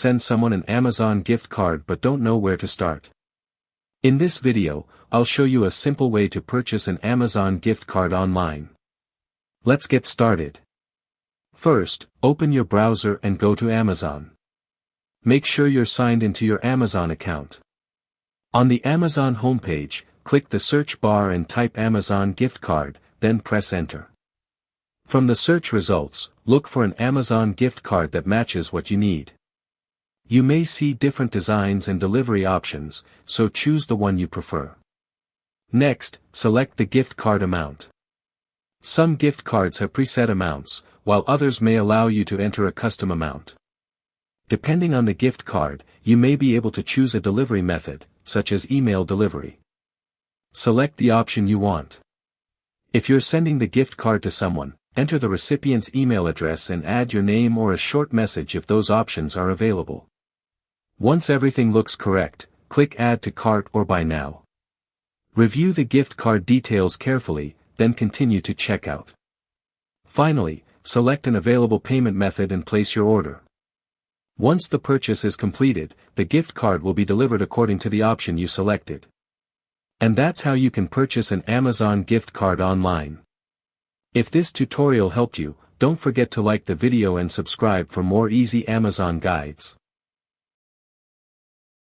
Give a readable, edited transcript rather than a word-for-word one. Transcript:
send someone an Amazon gift card but don't know where to start. In this video, I'll show you a simple way to purchase an Amazon gift card online. Let's get started. First, open your browser and go to Amazon. Make sure you're signed into your Amazon account. On the Amazon homepage, click the search bar and type Amazon gift card, then press enter. From the search results, look for an Amazon gift card that matches what you need. You may see different designs and delivery options, so choose the one you prefer. Next, select the gift card amount. Some gift cards have preset amounts, while others may allow you to enter a custom amount. Depending on the gift card, you may be able to choose a delivery method, such as email delivery. Select the option you want. If you're sending the gift card to someone, enter the recipient's email address and add your name or a short message if those options are available. Once everything looks correct, click Add to Cart or Buy Now. Review the gift card details carefully, then continue to checkout. Finally, select an available payment method and place your order. Once the purchase is completed, the gift card will be delivered according to the option you selected. And that's how you can purchase an Amazon gift card online. If this tutorial helped you, don't forget to like the video and subscribe for more easy Amazon guides.